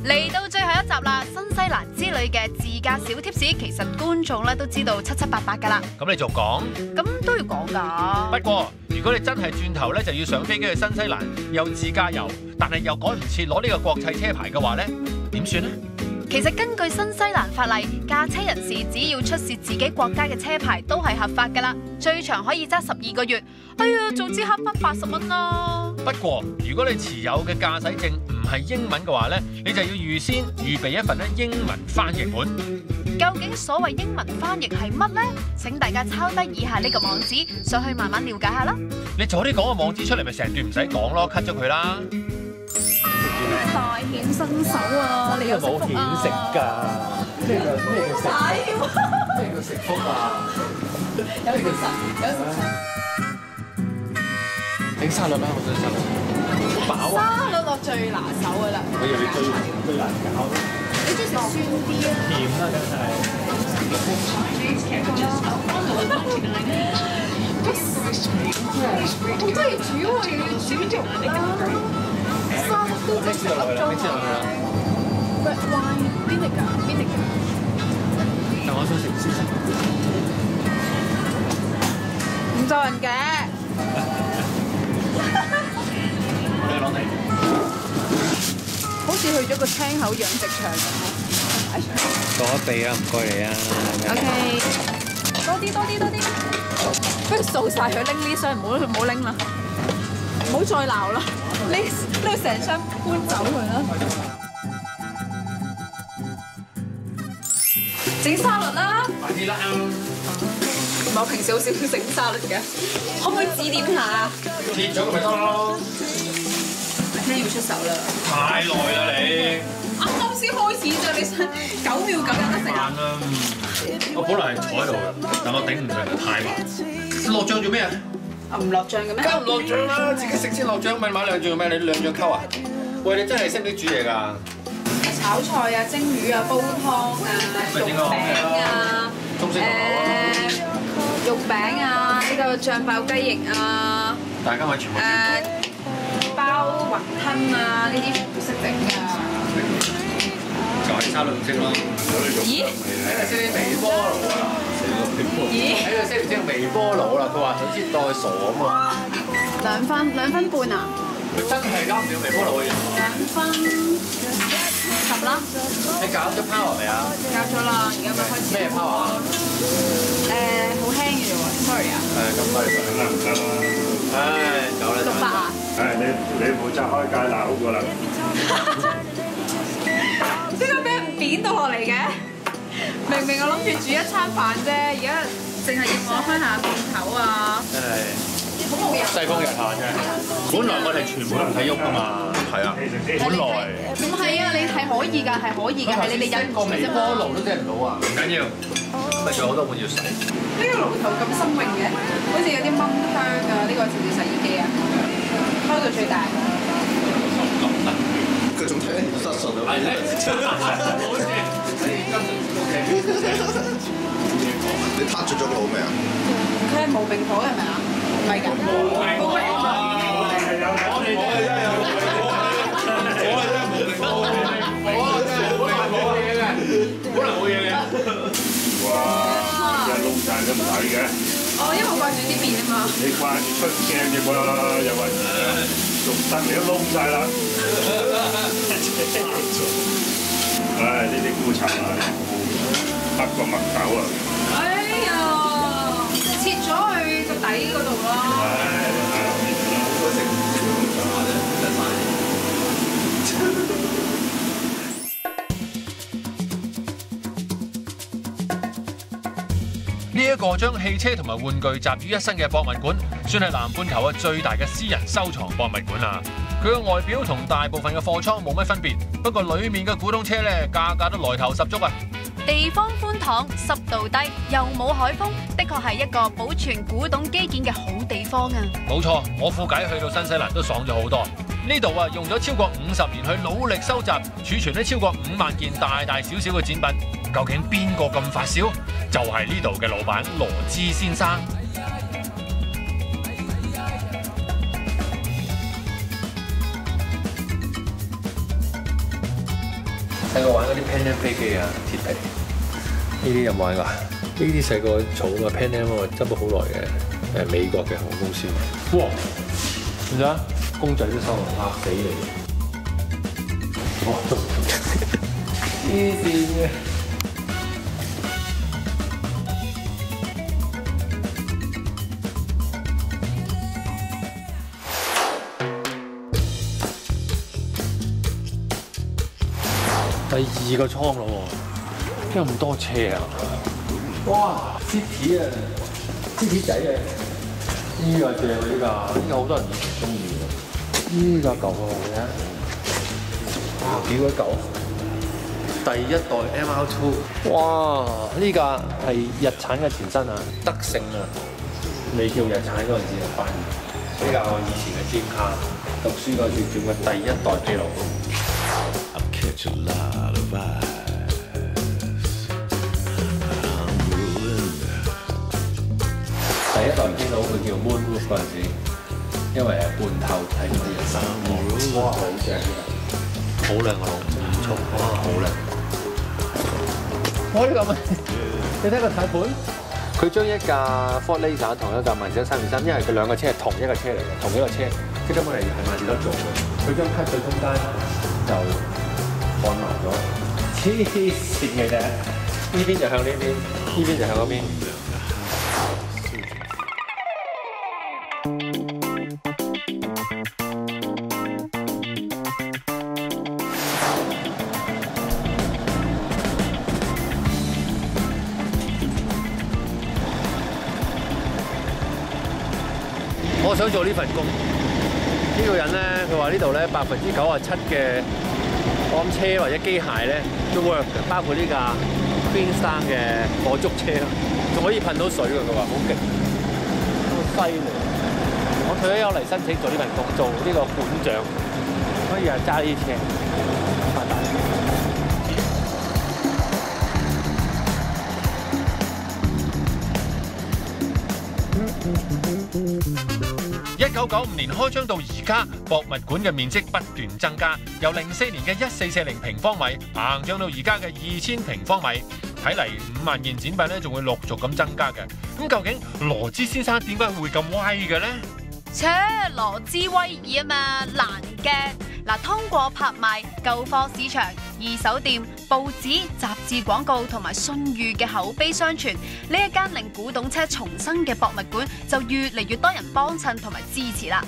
嚟到最後一集啦，新西蘭之旅嘅自駕小貼士，其實觀眾咧都知道七七八八噶啦。咁你仲講？咁都要講㗎。不過如果你真係轉頭咧就要上飛機去新西蘭，又自駕遊，但係又趕唔切攞呢個國際車牌嘅話咧，點算呢？其實根據新西蘭法例，駕車人士只要出示自己國家嘅車牌都係合法㗎啦，最長可以揸12個月。哎呀，早知慳翻80蚊啦！不過如果你持有嘅駕駛證唔係英文嘅話咧，你就要預先預備一份咧英文翻譯本。究竟所謂英文翻譯係乜呢？請大家抄低以下呢個網址，上去慢慢了解下啦。你早啲講個網址出嚟，咪成段唔使講咯 ，cut 咗佢啦。大顯身手啊！你有冇顯食㗎？咩叫食？咩叫食福啊？有食神，有食神。整沙律啦，我想沙律。飽啊！沙律我最拿手㗎啦。我以為最難搞。你中意食酸啲啊？甜啦，梗係。好中意煮喎，又要煮肉啦。沙律都咩知道落去啦？咩知道落去啦 ？Red wine vinegar。但我想食芝士。唔做人嘅。你攞嚟。好似去咗個青口養殖場咁咯。攞一鼻啊，唔該你啊。OK， 多啲。不如掃晒佢，拎呢箱，唔好拎啦，唔好再鬧啦，呢成箱搬走佢啦。整沙律啦！快啲啦！唔係我平時好少整沙律嘅，可唔可以指點下？切咗咪得咯。咩要出手啦？太耐啦你。啱啱先開始啫，你想9秒9有得食啊？慢啦，我本來係坐喺度嘅，但我頂唔順，太慢。落醬做咩啊？唔落醬嘅咩？梗唔落醬啦，自己食先落醬，咪買兩醬做咩？你兩醬溝啊？喂，你真係識唔識煮嘢㗎？炒菜啊、蒸魚啊、煲湯啊、肉餅啊、肉餅啊，呢個醬爆雞翼啊，大家咪全部包雲吞啊，呢啲全部識整㗎。就係沙律唔識咯。咦？喺度識啲微波爐啊！咦？喺度識唔識微波爐啦？佢話總之當佢傻咁啊！兩分半啊？佢真係交唔了微波爐嘅人。2分10啦。你搞咗 power 未啊？搞咗啦，而家咪開始。咩 power 啊？好輕嘅啫喎 ，sorry 啊。咁快就得啦，唔得啦。唉，走啦。600啊？你負責開街鬧㗎啦。點解俾人扁到落嚟嘅？明明我諗住煮一餐飯啫，而家淨係要我開下罐頭啊！真係好冇人。世風日下啫。本來我哋全部都唔使喐㗎嘛。係啊。本來。唔係啊，你係可以㗎，係可以㗎，係你哋忍唔住個微啫嘛。波爐都整唔到啊！唔緊要，咪仲有好多碗要洗。呢個爐頭咁新穎嘅，好似有啲蚊香㗎。呢個係咪洗衣機啊？開到最大。佢仲睇緊質素啊！係咧，好似你撻着咗個爐未啊？佢係無明火係咪啊？唔係㗎。無明火。可能冇嘢嘅。哇！一撈晒咁大嘅。哦，因為我掛住呢邊啊嘛。你掛住出鏡嘅喎，又話仲得你都撈晒啦。唉，呢啲菇茶啊，得個麥豆啊。哎呀，切咗去個底嗰度咯。呢一個將汽車同埋玩具集於一身嘅博物館，算係南半球最大嘅私人收藏博物館啦。佢嘅外表同大部分嘅貨倉冇乜分別，不過裡面嘅古董車咧，價格都來頭十足啊！地方寬敞、濕度低，又冇海風，的確係一個保存古董機件嘅好地方啊！冇錯，我副解去到新西蘭都爽咗好多。呢度啊，用咗超過50年去努力收集、儲存呢超過5萬件大大小小嘅展品。究竟邊個咁發燒？就係呢度嘅老闆羅茲先生。細個玩嗰啲 Pan Am 飛機啊，鐵皮。呢啲有冇玩過？呢啲細個儲嘅 Pan Am 我執咗好耐嘅，美國嘅航空公司。哇！點解？公仔都收埋，嚇死你！哇！黐線嘅。第2個倉咯喎，點解咁多車啊？哇 ！City 啊 ，City 仔啊，呢個正啊呢個，呢個好多人以前中意嘅。呢個舊啊，你睇，哇幾鬼舊！第1代 MR2， 哇！呢架係日產嘅前身啊，德勝啊，未叫日產嗰陣時嘅翻譯，比較以前嘅 Dream Car，讀書嗰時叫嘅第1代基佬。Catch a lot of eyes. I'm ruined. 第1代基佬佢叫 Moonroof 嗰陣時，因為係半透睇到啲山光，哇好正嘅，好靚個路，唔錯，哇好靚！我呢個咪你睇個軚盤，佢將一架 Ford Laser 同一架萬事得323，因為佢兩個車係同一個車嚟嘅，同一個車，即根本係萬事得做嘅。佢將 cut 最中間就放埋咗，黐線嘅啫！呢邊就向呢邊，呢邊就向嗰邊。我想做呢份工。呢個人咧，佢話呢度咧97%嘅我諗車或者機械咧都 work 嘅，包括呢架 Queenstown 嘅火燭車，仲可以噴到水㗎。佢話好勁，好犀利。我退咗休嚟申請做呢份工，做呢個管長，可以係揸呢啲車，發達。1995年開張到而家，博物館嘅面積不斷增加，由04年嘅1440平方米膨脹到而家嘅2000平方米。睇嚟5萬件展品咧，仲會陸續咁增加嘅。咁究竟羅茲先生點解會咁威嘅咧？羅茲威爾啊嘛，難嘅。嗱，通過拍賣、舊貨市場、二手店、報紙、雜誌廣告同埋信譽嘅口碑相傳，呢一間令古董車重生嘅博物館就越嚟越多人幫襯同埋支持啦。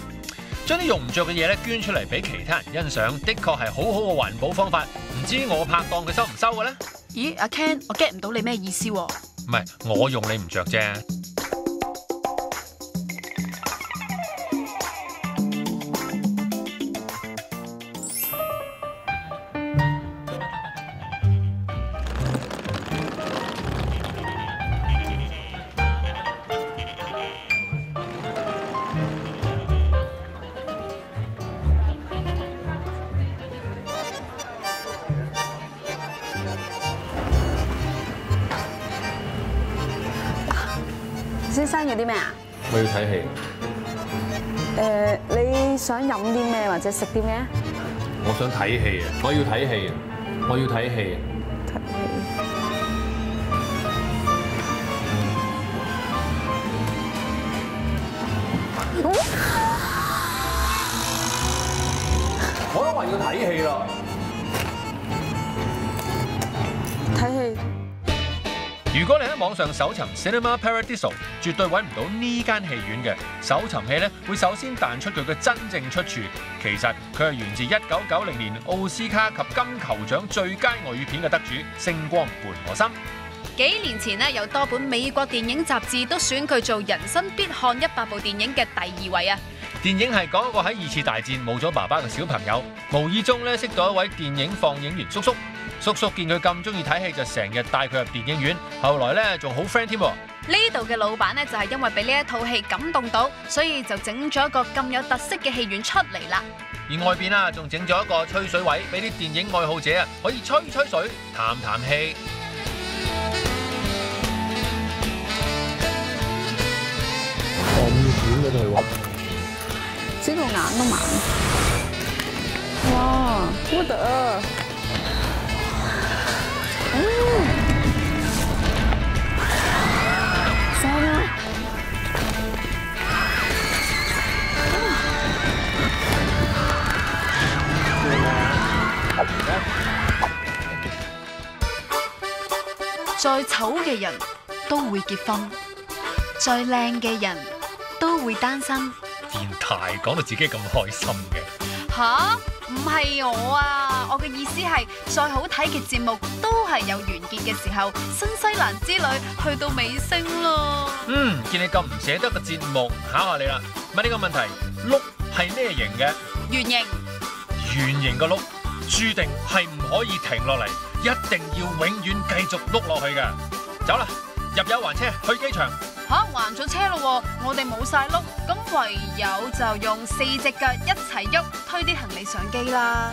將啲用唔着嘅嘢咧捐出嚟俾其他人欣賞，的確係好好嘅環保方法。唔知我拍檔佢收唔收嘅咧？咦，阿 Ken， 我 get 唔到你咩意思喎？唔係，我用你唔着啫。先生要啲咩啊？我要睇戲。你想飲啲咩或者食啲咩？我想睇戲啊！我要睇戲啊！我要睇戲。我都話要睇戲啦。睇戲。如果你喺網上搜尋 Cinema Paradiso， 絕對揾唔到呢間戲院嘅。搜尋器咧會首先彈出佢嘅真正出處，其實佢係源自1990年奧斯卡及金球獎最佳外語片嘅得主《星光伴我心》。幾年前呢，有多本美國電影雜誌都選佢做人生必看100部電影嘅第2位啊！電影係講一個喺2次大戰冇咗爸爸嘅小朋友，無意中咧識到一位電影放映員叔叔。叔叔見佢咁中意睇戲，就成日帶佢入電影院。後來咧仲好 friend 添。呢度嘅老闆咧就係因為俾呢一套戲感動到，所以就整咗一個咁有特色嘅戲院出嚟啦。而外邊啊仲整咗一個吹水位，俾啲電影愛好者啊可以吹吹水、談談戲。咁遠嗰度去玩，知道眼都盲。哇，好得啊！再醜嘅人都會結婚，再靚嘅人都會單身。電台講到自己咁開心嘅。吓？唔係我啊，我嘅意思係再好睇嘅節目都係有完結嘅時候。新西蘭之旅去到尾聲咯。見你咁唔捨得個節目，考下你啦。問呢個問題，轆係咩型嘅？圓形。圓形個轆注定係唔可以停落嚟，一定要永遠繼續碌落去嘅。走啦，入油還車去機場。吓，還咗車咯，我哋冇晒轆，咁唯有就用4隻腳一齊喐推啲行李上機啦。